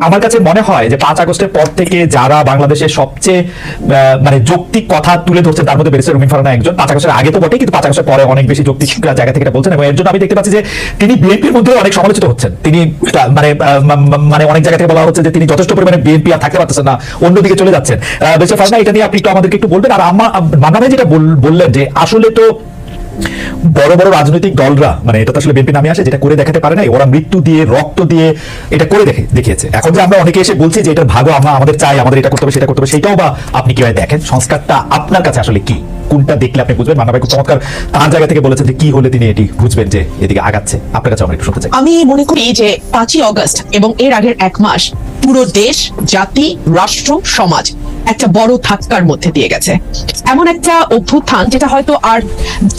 আমার কাছে মনে হয় যে 5 আগস্টের পর থেকে যারা বাংলাদেশের সবচেয়ে মানে যৌক্তিক কথা তুলে ধরছে তার মধ্যে ব্যারিস্টার রুমিন ফারহানা একজন। 5 আগস্টের আগে তো বটে, কিন্তু 5 আগস্টের পরে অনেক বেশি যৌক্তিক জায়গা থেকে এটা বলছেন, এবং এর জন্য আমি দেখতে পাচ্ছি যে তিনি বিএনপির মধ্যে অনেক সমালোচিত হচ্ছেন। তিনি মানে অনেক জায়গা থেকে বলা হচ্ছে যে তিনি যথেষ্ট পরিমাণে বিএনপি আর থাকতে পারতেছেন না, অন্যদিকে চলে যাচ্ছেন। ব্যারিস্টার ফারহানা, এটা নিয়ে আপনি একটু আমাদেরকে একটু বলবেন। আর মান্না ভাই যেটা বললেন যে আসলে তো বড় বড় রাজনৈতিক দলরা, মানে এটা তো আসলে বিএনপি নামে আসে, যেটা করে দেখাতে পারে না, ওরা মৃত্যু দিয়ে রক্ত দিয়ে এটা করে দেখিয়েছে। এখন যে আমরা অনেকে এসে বলছি যে এটার ভাগও আমাদের চাই, আমাদের এটা করতে হবে সেটা করতে হবে, সেটাও বা আপনি কিভাবে দেখেন? সংস্কারটা আপনার কাছে আসলে কি, কোনটা দেখলে আপনি বুঝবেন? মান্না ভাই খুব চমৎকার তার জায়গা থেকে বলেছেন যে কি হলে তিনি এটি বুঝবেন যে এদিকে আগাচ্ছে। আপনার কাছে আমরা একটু শুনতে চাই। আমি মনে করি যে 5ই আগস্ট এবং এর আগের 1 মাস পুরো দেশ, জাতি, রাষ্ট্র, সমাজ একটা বড় ধাক্কার মধ্যে দিয়ে গেছে। এমন একটা অভ্যুত্থান যেটা হয়তো আর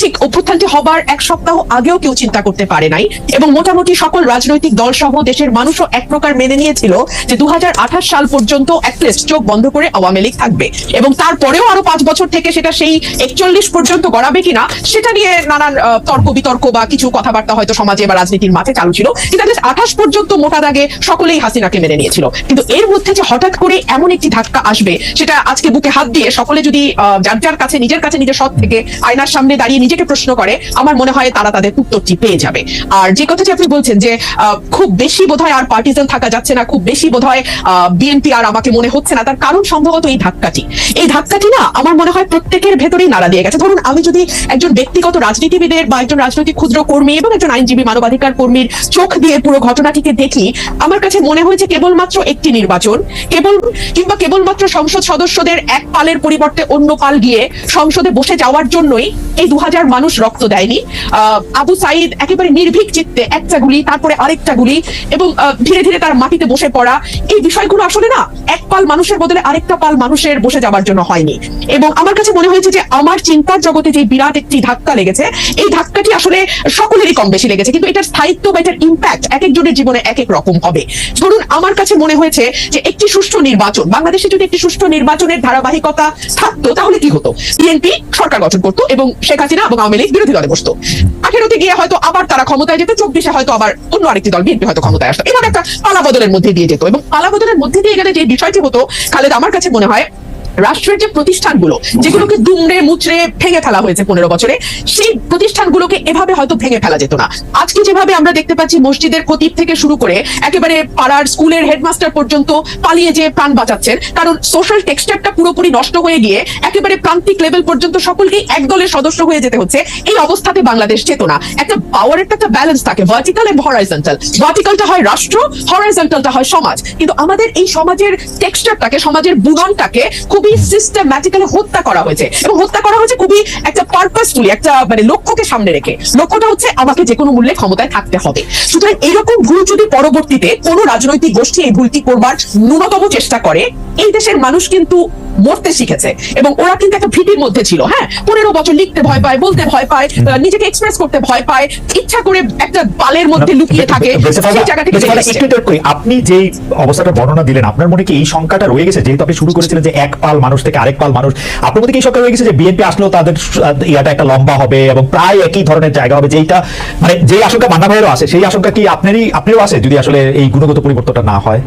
ঠিক অভ্যুত্থানটি হবার 1 সপ্তাহ আগেও কেউ চিন্তা করতে পারে নাই, এবং মোটামুটি সকল রাজনৈতিক দল সহ দেশের মানুষও এক প্রকার মেনে নিয়েছিল যে 2028 সাল পর্যন্ত অ্যাটলিস্ট চোখ বন্ধ করে আওয়ামী লীগ থাকবে, এবং তারপরেও আরো 5 বছর থেকে সেটা সেই 41 পর্যন্ত গড়াবে কিনা সেটা নিয়ে নানান তর্ক বিতর্ক বা কিছু কথাবার্তা হয়তো সমাজে বা রাজনীতির মাঠে চালু ছিল। কিন্তু 28 পর্যন্ত মোটা দাগে সকলেই হাসিনাকে মেনে নিয়েছিল। কিন্তু এর মধ্যে যে হঠাৎ করে এমন একটি ধাক্কা আসবে, সেটা আজকে বুকে হাত দিয়ে সকলে যদি যার যার কাছে নিজের সৎ থেকে আয়নার সামনে দাঁড়িয়ে নিজেকে প্রশ্ন করে, আমার মনে হয় তারা তাদের উত্তরটি পেয়ে যাবে। আর যে কথাটি আপনি বলছেন যে খুব বেশি বোধহয় আর পার্টিজান থাকা যাচ্ছে না, খুব বেশি বোধহয় বিএনপি আর আমাকে মনে হচ্ছে না, তার কারণ সম্ভবত এই ধাক্কাটি না আমার মনে হয় প্রত্যেকের ভেতরেই নাড়া দিয়ে গেছে। ধরুন, আমি যদি একজন ব্যক্তিগত রাজনীতিবিদের বা একজন রাজনৈতিক ক্ষুদ্র কর্মী এবং একজন আইনজীবী মানবাধিকার কর্মীর চোখ দিয়ে পুরো ঘটনাটিকে দেখি, আমার কাছে মনে হয়েছে কেবলমাত্র একটি নির্বাচন, কেবলমাত্র সংসদ সদস্যদের এক পালের পরিবর্তে অন্য পাল গিয়ে সংসদে বসে যাওয়ার জন্যই এই 2000 মানুষ রক্ত দেয়নি। আবু সাইদ একেবারে নির্ভীক চিত্তে একটা গুলি, তারপরে আরেকটা গুলি, এবং ধীরে ধীরে তার মাটিতে বসে পড়া, এই বিষয়গুলো আসলে না এক পাল মানুষের বদলে আরেকটা পাল মানুষের বসে যাবার জন্য হয়নি। এবং আমার কাছে মনে হয়েছে যে আমার চিন্তার জগতে যে বিরাট একটি ধাক্কা লেগেছে, এই ধাক্কাটি আসলে সকলেরই কম বেশি লেগেছে, কিন্তু এটার স্থায়িত্ব বা এটার ইম্প্যাক্ট এক একজনের জীবনে এক এক রকম হবে। ধরুন, আমার কাছে মনে হয়েছে যে একটি সুষ্ঠু নির্বাচন, বাংলাদেশে যদি একটি সুষ্ঠু নির্বাচনের ধারাবাহিকতা থাকতো তাহলে কি হতো? বিএনপি সরকার গঠন করতো এবং শেখ হাসিনা এবং আওয়ামী লীগ বিরোধী দলে বসতো। 18তে গিয়ে হয়তো আবার তারা ক্ষমতায় যেত, 24-এ হয়তো আবার অন্য আরেকটি দল বিএনপি হয়তো ক্ষমতায় আসতো। এভাবে একটা পালাবদলের মধ্যে দিয়ে যেত, এবং পালাবদলের মধ্যে দিয়ে গেলে যে বিষয়টি হতো, খালেদ, আমার কাছে মনে হয় রাষ্ট্রের যে প্রতিষ্ঠানগুলো যেগুলোকে দুমড়ে মুচড়ে ভেঙে ফেলা হয়েছে 15 বছরে, সেই প্রতিষ্ঠানগুলোকে এভাবে হয়তো ভেঙে ফেলা যেত না। আজকে যেভাবে আমরা দেখতে পাচ্ছি মসজিদের খতিব থেকে শুরু করে একেবারে পাড়ার স্কুলের হেডমাস্টার পর্যন্ত পালিয়ে যে প্রাণ বাঁচাচ্ছেন, কারণ সোশ্যাল টেক্সচারটা পুরোপুরি নষ্ট হয়ে গিয়ে একেবারে প্রান্তিক লেভেল পর্যন্ত সকলকেই এক দলের সদস্য হয়ে যেতে হচ্ছে। এই অবস্থাতে বাংলাদেশ যেত না। একটা পাওয়ারের একটা ব্যালেন্স থাকে, ভার্টিক্যাল এবং হরাইজন্টাল। ভার্টিক্যালটা হয় রাষ্ট্র, হরাইজন্টালটা হয় সমাজ। কিন্তু আমাদের এই সমাজের টেক্সচারটাকে, সমাজের বুননটাকে খুবই সিস্টেম্যাটিক্যালি হত্যা করা হয়েছে, এবং হত্যা করা হয়েছে খুবই একটা পারপাসফুলি, একটা মানে লক্ষ্যকে সামনে রেখে। লক্ষ্যটা হচ্ছে আমাকে যে কোনো মূল্যে ক্ষমতায় থাকতে হবে। সুতরাং এরকম ভুল যদি পরবর্তীতে কোনো রাজনৈতিক গোষ্ঠী এই ভুলটি করবার ন্যূনতম চেষ্টা করে, এই দেশের মানুষ কিন্তু মরতে শিখেছে, এবং ওরা কিন্তু একটা ভীতির মধ্যে ছিল। হ্যাঁ, 15 বছর লিখতে ভয় পায়, বলতে ভয় পায়, নিজেকে এক্সপ্রেস করতে ভয় পায়, ইচ্ছা করে একটা পালের মধ্যে লুকিয়ে থাকে। সেই জায়গা থেকে আপনি যে অবস্থাটা বর্ণনা দিলেন, আপনার মনে কি এই সংখ্যাটা রয়ে গেছে? যেহেতু আপনি শুরু করেছিলেন যে এক পাল মানুষ থেকে আরেক পাল মানুষ, আপনার মধ্যে কি এই সংখ্যা রয়ে গেছে যে বিএনপি আসলেও তাদের ইয়াটা একটা লম্বা হবে এবং প্রায় একই ধরনের জায়গা হবে, যেটা মানে যে আশঙ্কা মান্না ভাইয়েরও আছে, সেই আশঙ্কা কি আপনিও আছে যদি আসলে এই গুণগত পরিবর্তনটা না হয়?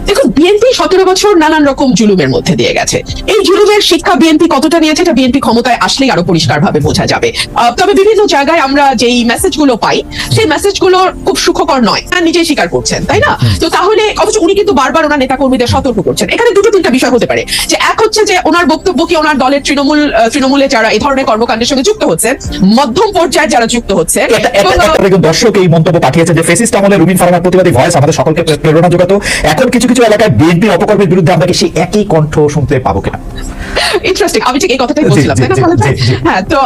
দেখুন, বিএনপি 17 বছর নানান রকম জুলুমের মধ্যে দিয়ে গেছে। এই জুলুমের শিক্ষা বিএনপি কতটা নিয়েছে এটা বিএনপি ক্ষমতায় আসলেই আরো পরিষ্কারভাবে বোঝা যাবে। তবে বিভিন্ন জায়গায় আমরা যেই মেসেজগুলো পাই, সেই মেসেজগুলো খুব সুখকর নয়, নিজেই স্বীকার করছেন, তাই না? তো তাহলে অথচ উনি কিন্তু বারবার ওনার নেতাকর্মীদের সতর্ক করছেন। এখানে 2-3টা বিষয় হতে পারে, যে এক হচ্ছে যে ওনার বক্তব্য কি ওনার দলের তৃণমূলে যারা এই ধরনের কর্মকাণ্ডের সঙ্গে যুক্ত হচ্ছেন, মধ্যম পর্যায়ে যারা যুক্ত হচ্ছে। দর্শক এই মন্তব্য পাঠিয়েছে যে ফেসিস্ট আমলে রুমিন ফারহানার প্রতিবাদী ভয়েস আমাদের সকলকে প্রেরণা যোগাতো, এখন কিছু কিছু এলাকায় বিএনপি অপকর্মের বিরুদ্ধে আমরা কি সেই একই কণ্ঠ শুনতে পাবো কিনা? ইন্টারেস্টিং, আমি ঠিক এই কথাটাই বলছিলাম, তাই না? হ্যাঁ, তো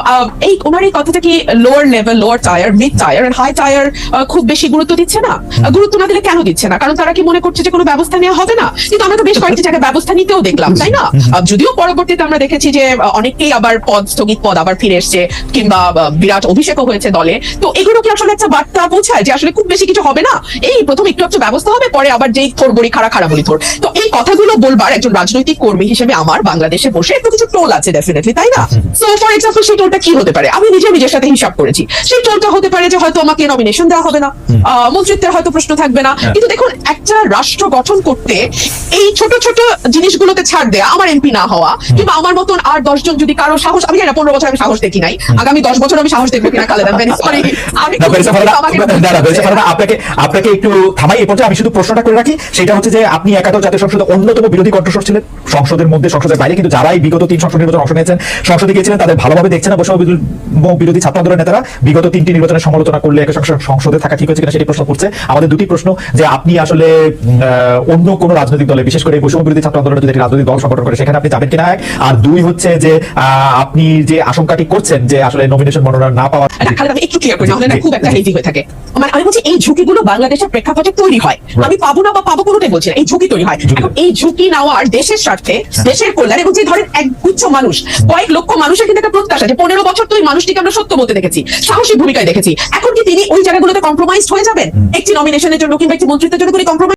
এই ওনার এই কথাটা কি lower level, lower tier, mid tier and high tier খুব বেশি গুরুত্ব দিচ্ছে না? গুরুত্ব না দিলে কেন দিচ্ছে না? কারণ তারা কি মনে করছে যে কোনো ব্যবস্থা নেওয়া হবে না? কিন্তু আমরা তো বেশ কয়েকটি জায়গায় ব্যবস্থা নিতেও দেখলাম, তাই না? যদিও পরবর্তীতে আমরা দেখেছি যে অনেকেই আবার স্থগিত পদ আবার ফিরে এসছে, কিংবা বিরাট অভিষেকও হয়েছে দলে। তো এগুলো কি আসলে একটা বার্তা পৌঁছায় যে আসলে খুব বেশি কিছু হবে না, এই প্রথম একটু ব্যবস্থা হবে, পরে আবার যেই থোর বড়ি খাড়া বড়ি থোর। তো এই কথাগুলো বলবার একজন রাজনৈতিক কর্মী হিসেবে আমার বাংলাদেশে বসে একটু কিছু টোল আছে ডেফিনেটলি, তাই না? সো ফর এক্সাম্পল সেই টোলটা কি হতে পারে, আমি নিজের সাথে হিসাব করেছি। সেই টোলটা হতে পারে যে হয়তো আমাকে নমিনেশন দেওয়া হবে না, মন্ত্রিত্বের হয়তো প্রশ্ন থাকবে না। কিন্তু দেখুন, একটা রাষ্ট্র গঠন করতে এই ছোট ছোট জিনিসগুলোতে ছাড় দেয়া, আমার এমপি না হওয়া কিংবা আমার মতন আর 10 জন যদি কারো সাহস, আমি জানি না 15 বছর আমি সাহস দেখি নাই, আগামী 10 বছর আমি সাহস দেখবো কিনা খালেদা, সরি আমি আপনাকে একটু থামাই এই পর্যায়ে। আমি শুধু প্রশ্নটা করে রাখি, সেটা হচ্ছে যে আপনি একাদশ জাতীয় সংসদে অন্যতম বিরোধী কণ্ঠস্বর ছিলেন, সংসদের মধ্যে সংসদের বাইরে, কিন্তু যারাই বিগত 3 সংসদ নির্বাচন অংশ নিয়েছেন, সংসদে গিয়েছিলেন, তাদের ভালোভাবে দেখছেন না বৈষম্য বিরোধী ছাত্র আন্দোলনের নেতারা বিগত 3টি নির্বাচনের সমালোচনা করলে সংসদে থাকা ঠিক হয়েছে কিনা সেটি প্রশ্ন করছে। আমাদের দুটি প্রশ্ন, যে আপনি আসলে অন্য কোন রাজনৈতিক দলে, বিশেষ করে বৈষম্য বিরোধী ছাত্র আন্দোলনের যদি একটি রাজনৈতিক দল সংগঠন করে সেখানে আপনি যাবেন কিনা, আর দুই হচ্ছে যে আপনি যে আশঙ্কাটি করছেন যে আসলে নমিনেশন মনোনয়ন না পাওয়া। আমি একটু ক্লিয়ার করি, নাহলে না খুব একটা হেজি হয়ে থাকে। মানে আমি বলছি এই ঝুঁকিগুলো বাংলাদেশের প্রেক্ষাপটে তৈরি হয়, আমি পাবো না বা পাবো কোনোটাই বলছি না, এই ঝুঁকি তৈরি হয়। এখন এই ঝুঁকি নেওয়ার দেশের স্বার্থে, দেশের কল্যাণ, এবং যে ধরেন এক গুচ্ছ মানুষ, কয়েক লক্ষ মানুষের কিন্তু একটা প্রত্যাশা যে 15 বছর তো ওই মানুষটিকে আমরা সত্য বলতে দেখেছি, সাহসী ভূমিকায় দেখেছি, এখন কি তিনি ওই জায়গাগুলোতে কম্প্রোমাইজ হয়ে যাবেন একটি নমিনেশনের জন্য কিংবা একটি মন্ত্রিত্বের জন্য? কম্প্রোমাইজ